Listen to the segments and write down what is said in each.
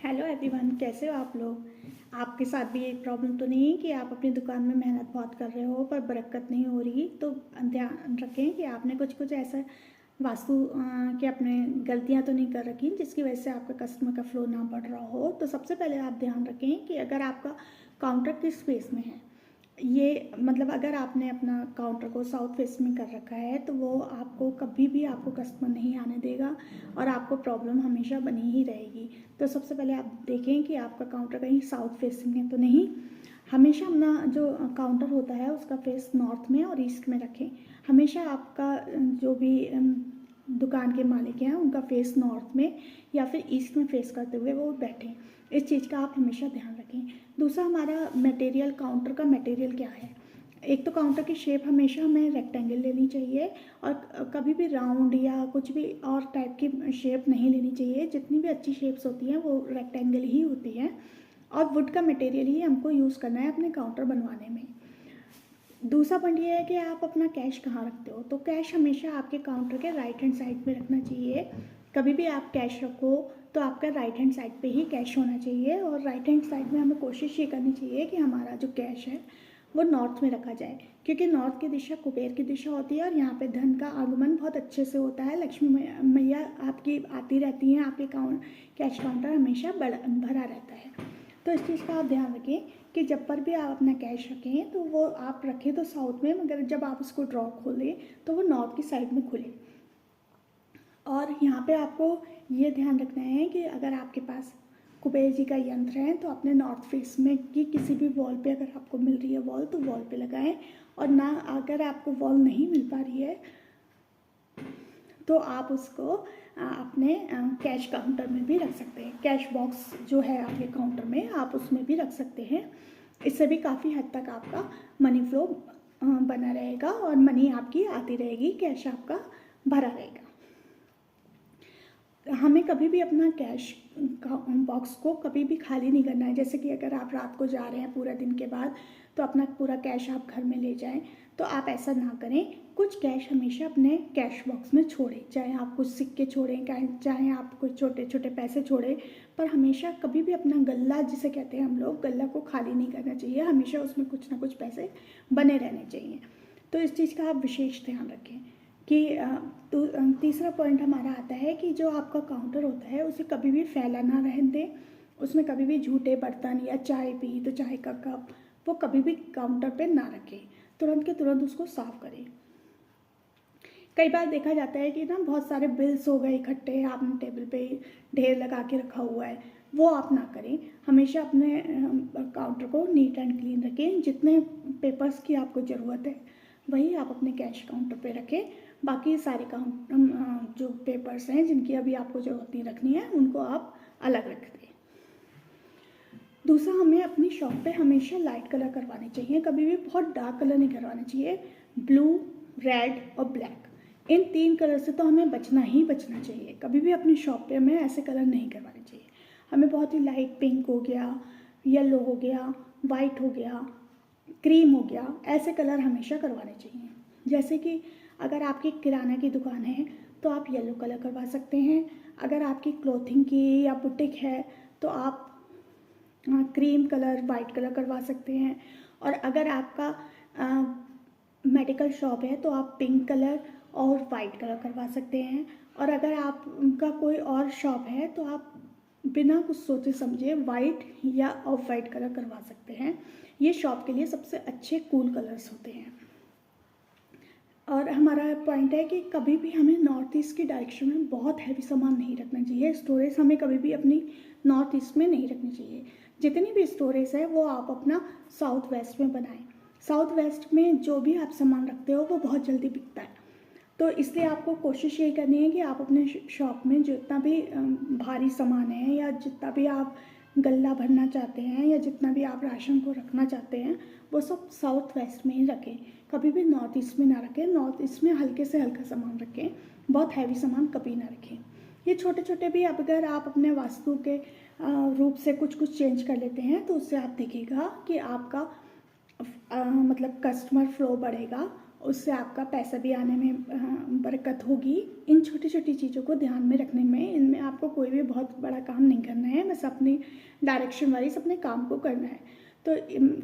Hello everyone, कैसे हो आप लोग। आपके साथ भी एक प्रॉब्लम तो नहीं है कि आप अपनी दुकान में मेहनत बहुत कर रहे हो पर बरकत नहीं हो रही। तो ध्यान रखें कि आपने कुछ कुछ ऐसा वास्तु के अपने गलतियां तो नहीं कर रखी जिसकी वजह से आपका कस्टमर का फ्लो ना बढ़ रहा हो। तो सबसे पहले आप ध्यान रखें कि अगर आपका काउंटर किस स्पेस में है, ये मतलब अगर आपने अपना काउंटर को साउथ फेस में कर रखा है तो वो आपको कभी भी आपको कस्टमर नहीं आने देगा और आपको प्रॉब्लम हमेशा बनी ही रहेगी। तो सबसे पहले आप देखें कि आपका काउंटर कहीं साउथ फेसिंग है तो नहीं। हमेशा अपना जो काउंटर होता है उसका फेस नॉर्थ में और ईस्ट में रखें। हमेशा आपका जो भी दुकान के मालिक हैं उनका फेस नॉर्थ में या फिर ईस्ट में फेस करते हुए वो बैठें। इस चीज़ का आप हमेशा ध्यान रखें। दूसरा, हमारा मटेरियल, काउंटर का मटेरियल क्या है। एक तो काउंटर की शेप हमेशा हमें रेक्टेंगल लेनी चाहिए और कभी भी राउंड या कुछ भी और टाइप की शेप नहीं लेनी चाहिए। जितनी भी अच्छी शेप्स होती हैं वो रेक्टेंगल ही होती हैं और वुड का मटेरियल ही हमको यूज़ करना है अपने काउंटर बनवाने में। दूसरा पॉइंट ये है कि आप अपना कैश कहाँ रखते हो। तो कैश हमेशा आपके काउंटर के राइट हैंड साइड में रखना चाहिए। कभी भी आप कैश रखो तो आपका राइट हैंड साइड पे ही कैश होना चाहिए और राइट हैंड साइड में हमें कोशिश ये करनी चाहिए कि हमारा जो कैश है वो नॉर्थ में रखा जाए, क्योंकि नॉर्थ की दिशा कुबेर की दिशा होती है और यहाँ पे धन का आगमन बहुत अच्छे से होता है। लक्ष्मी मैया आपकी आती रहती हैं, आपके कैश काउंटर हमेशा भरा रहता है। तो इस चीज़ का आप ध्यान रखें कि जब पर भी आप अपना कैश रखें तो वो आप रखें तो साउथ में, मगर जब आप उसको ड्रॉ खोलें तो वो नॉर्थ की साइड में खुले। और यहाँ पे आपको ये ध्यान रखना है कि अगर आपके पास कुबेर जी का यंत्र है तो अपने नॉर्थ फेस में की किसी भी वॉल पे अगर आपको मिल रही है वॉल तो वॉल पे लगाएं, और ना अगर आपको वॉल नहीं मिल पा रही है तो आप उसको अपने कैश काउंटर में भी रख सकते हैं। कैश बॉक्स जो है आपके काउंटर में आप उसमें भी रख सकते हैं। इससे भी काफ़ी हद तक आपका मनी फ्लो बना रहेगा और मनी आपकी आती रहेगी, कैश आपका भरा रहेगा। हमें कभी भी अपना कैश बॉक्स को कभी भी खाली नहीं करना है। जैसे कि अगर आप रात को जा रहे हैं पूरा दिन के बाद तो अपना पूरा कैश आप घर में ले जाएं, तो आप ऐसा ना करें। कुछ कैश हमेशा अपने कैश बॉक्स में छोड़ें, चाहे आप कुछ सिक्के छोड़ें चाहे आप कुछ छोटे छोटे पैसे छोड़ें, पर हमेशा कभी भी अपना गल्ला, जिसे कहते हैं हम लोग, गल्ला को खाली नहीं करना चाहिए। हमेशा उसमें कुछ ना कुछ पैसे बने रहने चाहिए। तो इस चीज़ का आप विशेष ध्यान रखें। कि तो तीसरा पॉइंट हमारा आता है कि जो आपका काउंटर होता है उसे कभी भी फैला ना रहने दें। उसमें कभी भी झूठे बर्तन या चाय पी तो चाय का कप वो कभी भी काउंटर पे ना रखें। तुरंत के तुरंत उसको साफ करें। कई बार देखा जाता है कि ना बहुत सारे बिल्स हो गए इकट्ठे, आपने टेबल पे ढेर लगा के रखा हुआ है, वो आप ना करें। हमेशा अपने काउंटर को नीट एंड क्लीन रखें। जितने पेपर्स की आपको ज़रूरत है वही आप अपने कैश काउंटर पे रखें। बाकी सारे जो पेपर्स हैं जिनकी अभी आपको ज़रूरत नहीं रखनी है उनको आप अलग रख दें। दूसरा, हमें अपनी शॉप पे हमेशा लाइट कलर करवाने चाहिए, कभी भी बहुत डार्क कलर नहीं करवाने चाहिए। ब्लू, रेड और ब्लैक, इन 3 कलर से तो हमें बचना ही बचना चाहिए। कभी भी अपनी शॉप पे हमें ऐसे कलर नहीं करवाने चाहिए। हमें बहुत ही लाइट पिंक हो गया, येलो हो गया, वाइट हो गया, क्रीम हो गया, ऐसे कलर हमेशा करवाने चाहिए। जैसे कि अगर आपकी किराना की दुकान है तो आप येलो कलर करवा सकते हैं। अगर आपकी क्लोथिंग की या बुटीक है तो आप क्रीम कलर, वाइट कलर करवा सकते हैं। और अगर आपका मेडिकल शॉप है तो आप पिंक कलर और वाइट कलर करवा सकते हैं। और अगर आपका कोई और शॉप है तो आप बिना कुछ सोचे समझे वाइट या ऑफ वाइट कलर करवा सकते हैं। ये शॉप के लिए सबसे अच्छे कूल कलर्स होते हैं। और हमारा पॉइंट है कि कभी भी हमें नॉर्थ ईस्ट की डायरेक्शन में बहुत हैवी सामान नहीं रखना चाहिए। स्टोरेज हमें कभी भी अपनी नॉर्थ ईस्ट में नहीं रखनी चाहिए। जितनी भी स्टोरेज है वो आप अपना साउथ वेस्ट में बनाएं। साउथ वेस्ट में जो भी आप सामान रखते हो वो बहुत जल्दी बिकता है। तो इसलिए आपको कोशिश यही करनी है कि आप अपने शॉप में जितना भी भारी सामान है या जितना भी आप गल्ला भरना चाहते हैं या जितना भी आप राशन को रखना चाहते हैं वो सब साउथ वेस्ट में ही रखें। कभी भी नॉर्थ ईस्ट में ना रखें। नॉर्थ ईस्ट में हल्के से हल्का सामान रखें, बहुत हैवी सामान कभी ना रखें। ये छोटे छोटे भी अगर आप अपने वास्तु के रूप से कुछ कुछ चेंज कर लेते हैं तो उससे आप देखिएगा कि आपका मतलब कस्टमर फ्लो बढ़ेगा उससे आपका पैसा भी आने में बरकत होगी। इन छोटी छोटी चीज़ों को ध्यान में रखने में, इनमें आपको कोई भी बहुत बड़ा काम नहीं करना है, बस अपनी डायरेक्शन वाइज अपने काम को करना है। तो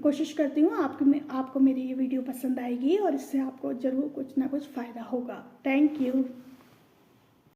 कोशिश करती हूँ आपको मेरी ये वीडियो पसंद आएगी और इससे आपको ज़रूर कुछ ना कुछ फ़ायदा होगा। Thank you.